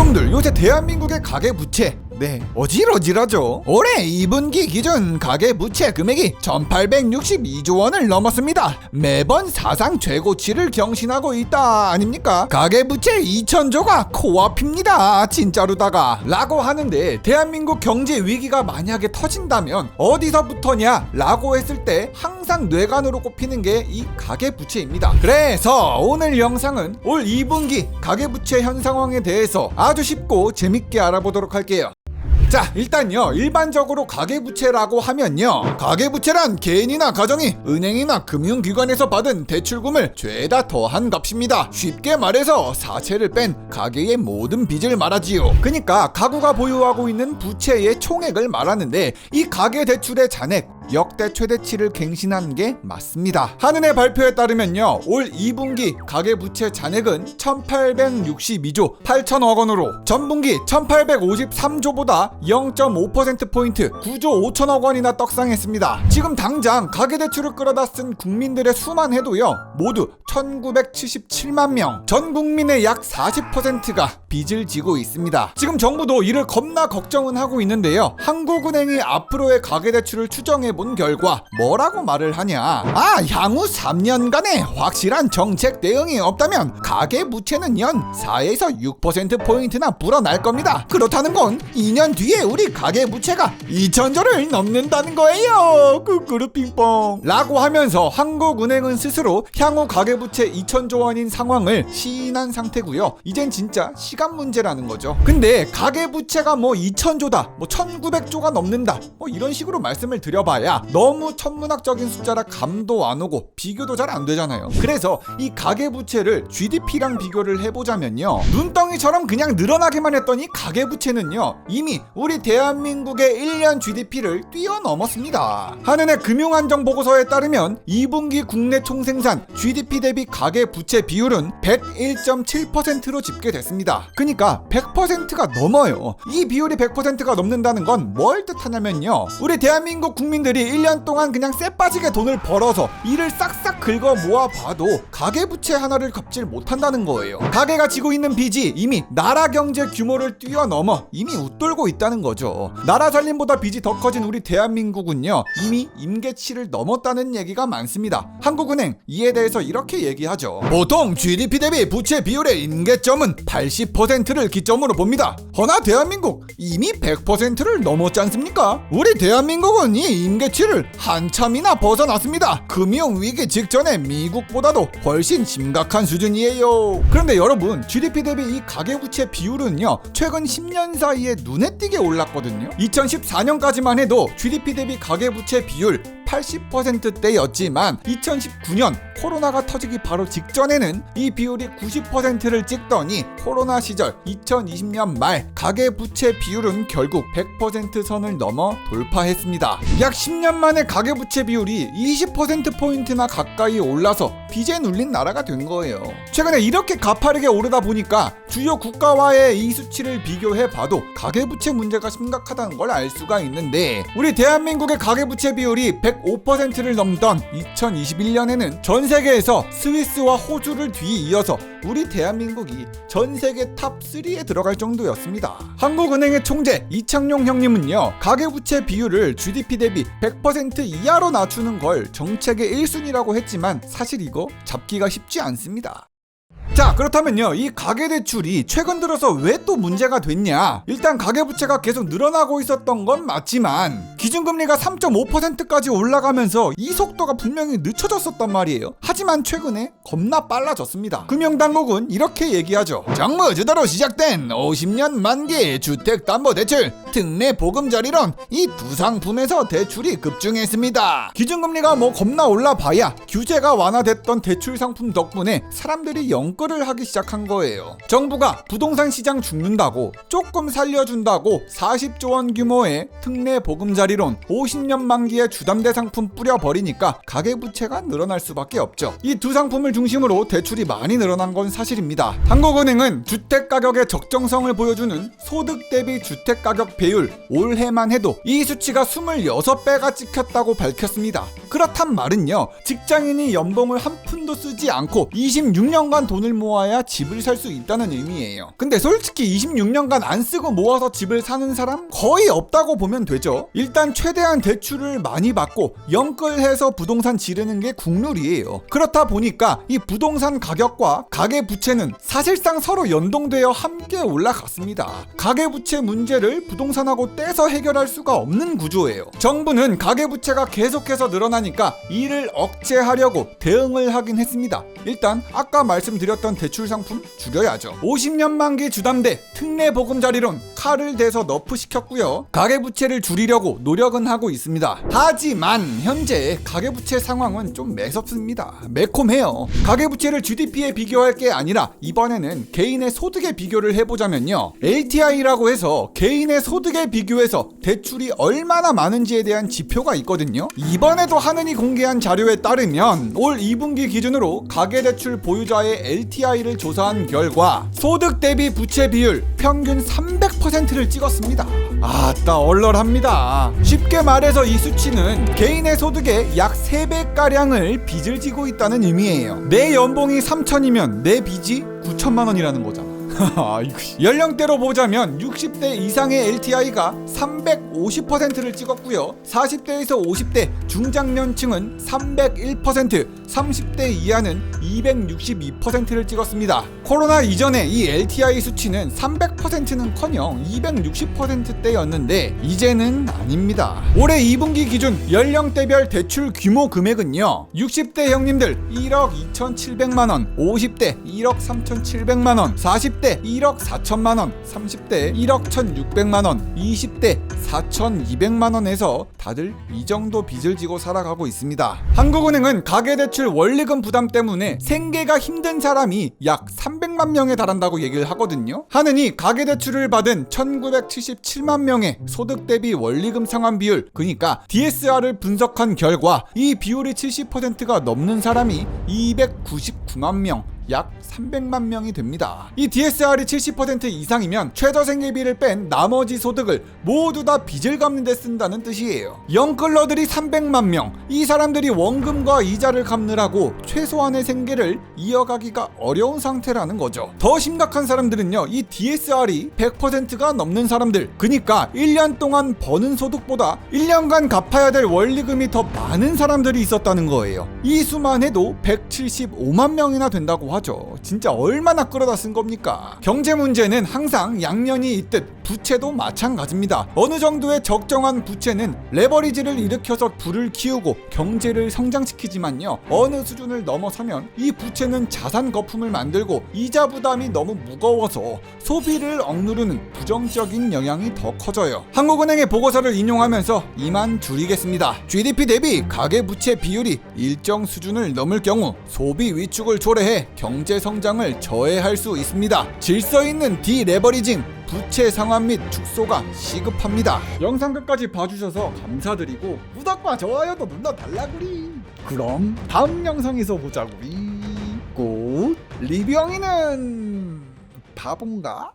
여러분들 요새 대한민국의 가계부채 어질어질하죠. 올해 2분기 기준 가계부채 금액이 1862조 원을 넘었습니다. 매번 사상 최고치를 경신하고 있다 아닙니까? 가계부채 2000조가 코앞입니다. 진짜로다가 라고 하는데, 대한민국 경제 위기가 만약에 터진다면 어디서부터냐 라고 했을 때 항상 뇌관으로 꼽히는 게 이 가계부채입니다. 그래서 오늘 영상은 올 2분기 가계부채 현 상황에 대해서 아주 쉽고 재밌게 알아보도록 할게요. 자, 일단요, 일반적으로 가계부채라고 하면요, 가계부채란 개인이나 가정이 은행이나 금융기관에서 받은 대출금을 죄다 더한 값입니다. 쉽게 말해서 사채를 뺀 가계의 모든 빚을 말하지요. 그러니까 가구가 보유하고 있는 부채의 총액을 말하는데, 이 가계대출의 잔액 역대 최대치를 갱신한 게 맞습니다. 한은의 발표에 따르면요, 올 2분기 가계부채 잔액은 1862조 8천억 원으로 전분기 1853조보다 0.5%포인트 9조 5천억 원이나 떡상했습니다. 지금 당장 가계대출을 끌어다 쓴 국민들의 수만 해도요, 모두 1977만 명, 전 국민의 약 40%가 빚을 지고 있습니다. 지금 정부도 이를 겁나 걱정은 하고 있는데요, 한국은행이 앞으로의 가계대출을 추정해 본 결과 뭐라고 말을 하냐, 향후 3년간의 확실한 정책 대응이 없다면 가계부채는 연 4에서 6%포인트나 불어날 겁니다. 그렇다는 건 2년 뒤에 우리 가계부채가 2000조를 넘는다는 거예요. 꾸꾸루핑뽕 라고 하면서 한국은행은 스스로 향후 가계부채 2000조 원인 상황을 시인한 상태고요. 이젠 진짜 시간 문제라는 거죠. 근데 가계부채가 뭐 2000조다, 뭐 1900조가 넘는다, 뭐 이런 식으로 말씀을 드려봐야 너무 천문학적인 숫자라 감도 안 오고 비교도 잘 안 되잖아요. 그래서 이 가계부채를 GDP랑 비교를 해보자면요, 눈덩이처럼 그냥 늘어나기만 했더니 가계부채는요, 이미 우리 대한민국의 1년 GDP를 뛰어넘었습니다. 한은의 금융안정보고서에 따르면 2분기 국내 총생산 GDP 대비 가계부채 비율은 101.7%로 집계됐습니다. 그러니까 100%가 넘어요. 이 비율이 100%가 넘는다는 건 뭘 뜻하냐면요, 우리 대한민국 국민들이 1년 동안 그냥 쎄빠지게 돈을 벌어서 이를 싹싹 긁어 모아봐도 가계부채 하나를 갚질 못한다는 거예요. 가계가 지고 있는 빚이 이미 나라 경제 규모를 뛰어넘어 이미 웃돌고 있다는 거죠. 나라 살림보다 빚이 더 커진 우리 대한민국은요, 이미 임계치를 넘었다는 얘기가 많습니다. 한국은행 이에 대해서 이렇게 얘기하죠. 보통 GDP 대비 부채 비율의 임계점은 80%를 기점으로 봅니다. 허나 대한민국 이미 100%를 넘었지 않습니까? 우리 대한민국은 이 임계치를 한참이나 벗어났습니다. 금융위기 직전의 미국보다도 훨씬 심각한 수준이에요. 그런데 여러분, GDP 대비 이 가계부채 비율은요, 최근 10년 사이에 눈에 띄게 올랐거든요. 2014년까지만 해도 GDP 대비 가계부채 비율 80%대였지만 2019년 코로나가 터지기 바로 직전에는 이 비율이 90%를 찍더니 코로나 시절 2020년 말 가계부채 비율은 결국 100% 선을 넘어 돌파했습니다. 약 10년 만에 가계부채 비율이 20%포인트나 가까이 올라서 빚에 눌린 나라가 된 거예요. 최근에 이렇게 가파르게 오르다 보니까 주요 국가와의 이 수치를 비교해봐도 가계부채 문제가 심각하다는 걸 알 수가 있는데, 우리 대한민국의 가계부채 비율이 105%를 넘던 2021년에는 전 세계에서 스위스와 호주를 뒤이어서 우리 대한민국이 전 세계 탑3에 들어갈 정도였습니다. 한국은행의 총재 이창용 형님은요, 가계부채 비율을 GDP 대비 100% 이하로 낮추는 걸 정책의 1순위라고 했지만 사실 이거 잡기가 쉽지 않습니다. 자, 그렇다면요, 이 가계대출이 최근 들어서 왜 또 문제가 됐냐? 일단 가계부채가 계속 늘어나고 있었던 건 맞지만 기준금리가 3.5%까지 올라가면서 이 속도가 분명히 늦춰졌었단 말이에요. 하지만 최근에 겁나 빨라졌습니다. 금융당국은 이렇게 얘기하죠. 정부 주도로 시작된 50년 만기 주택담보대출 특례 보금자리론, 이 두 상품에서 대출이 급증했습니다. 기준금리가 뭐 겁나 올라봐야 규제가 완화됐던 대출 상품 덕분에 사람들이 연끌을 하기 시작한 거예요. 정부가 부동산 시장 죽는다고 조금 살려준다고 40조 원 규모의 특례 보금자리 자리론 50년 만기의 주담대 상품 뿌려버리니까 가계부채가 늘어날 수밖에 없죠. 이 두 상품을 중심으로 대출이 많이 늘어난 건 사실입니다. 한국은행은 주택가격의 적정성을 보여주는 소득 대비 주택가격 배율 올해만 해도 이 수치가 26배가 찍혔다고 밝혔습니다. 그렇단 말은요, 직장인이 연봉을 한 푼도 쓰지 않고 26년간 돈을 모아야 집을 살 수 있다는 의미예요. 근데 솔직히 26년간 안 쓰고 모아서 집을 사는 사람 거의 없다고 보면 되죠. 일단 최대한 대출을 많이 받고 연끌해서 부동산 지르는 게 국룰이에요. 그렇다 보니까 이 부동산 가격과 가계부채는 사실상 서로 연동되어 함께 올라갔습니다. 가계부채 문제를 부동산하고 떼서 해결할 수가 없는 구조예요. 정부는 가계부채가 계속해서 늘어나니까 이를 억제하려고 대응을 하긴 했습니다. 일단 아까 말씀드렸던 대출 상품 줄여야죠. 50년 만기 주담대 특례 보금자리론 칼을 대서 너프시켰고요. 가계부채를 줄이려고 노력은 하고 있습니다. 하지만 현재 가계부채 상황은 좀 매섭습니다. 매콤해요. 가계부채를 GDP에 비교할 게 아니라 이번에는 개인의 소득에 비교를 해보자면요, LTI라고 해서 개인의 소득에 비교해서 대출이 얼마나 많은지에 대한 지표가 있거든요. 이번에도 한은이 공개한 자료에 따르면 올 2분기 기준으로 가계대출 보유자의 LTI를 조사한 결과 소득 대비 부채 비율 평균 300%를 찍었습니다. 아따 얼얼합니다. 쉽게 말해서 이 수치는 개인의 소득의 약 3배가량을 빚을 지고 있다는 의미예요. 내 연봉이 3천이면 내 빚이 9천만 원이라는 거잖아. 연령대로 보자면 60대 이상의 LTI가 350%를 찍었고요. 40대에서 50대 중장년층은 301%, 30대 이하는 262%를 찍었습니다. 코로나 이전에 이 LTI 수치는 300%는커녕 260%대였는데 이제는 아닙니다. 올해 2분기 기준 연령대별 대출 규모 금액은요, 60대 형님들 1억 2,700만원, 50대 1억 3,700만원, 40대 1억 4천만원, 30대 1억 1,600만원, 20대 4,200만원에서 다들 이 정도 빚을 지고 살아가고 있습니다. 한국은행은 가계대출 원리금 부담 때문에 생계가 힘든 사람이 약 300만 명에 달한다고 얘기를 하거든요. 한은이 가계대출을 받은 1977만 명의 소득 대비 원리금 상환 비율, 그러니까 DSR을 분석한 결과 이 비율이 70%가 넘는 사람이 299만 명, 약 300만 명이 됩니다. 이 DSR이 70% 이상이면 최저생계비를 뺀 나머지 소득을 모두 다 빚을 갚는 데 쓴다는 뜻이에요. 영끌러들이 300만 명, 이 사람들이 원금과 이자를 갚느라고 최소한의 생계를 이어가기가 어려운 상태라는 거죠. 더 심각한 사람들은요, 이 DSR이 100%가 넘는 사람들, 그니까 1년 동안 버는 소득보다 1년간 갚아야 될 원리금이 더 많은 사람들이 있었다는 거예요. 이 수만 해도 175만 명이나 된다고 하죠. 진짜 얼마나 끌어다 쓴 겁니까? 경제 문제는 항상 양면이 있듯 부채도 마찬가지입니다. 어느 정도의 적정한 부채는 레버리지를 일으켜서 불을 키우고 경제를 성장시키지만요, 어느 수준을 넘어서면 이 부채는 자산 거품을 만들고 이자 부담이 너무 무거워서 소비를 억누르는 부정적인 영향이 더 커져요. 한국은행의 보고서를 인용하면서 이만 줄이겠습니다. GDP 대비 가계부채 비율이 일정 수준을 넘을 경우 소비 위축을 초래해 경제 성장을 저해할 수 있습니다. 질서 있는 디레버리징, 부채 상환 및 축소가 시급합니다. 영상 끝까지 봐주셔서 감사드리고 구독과 좋아요도 눌러달라구리. 그럼 다음 영상에서 보자구리. 곧 리뷰왕이는 바본가?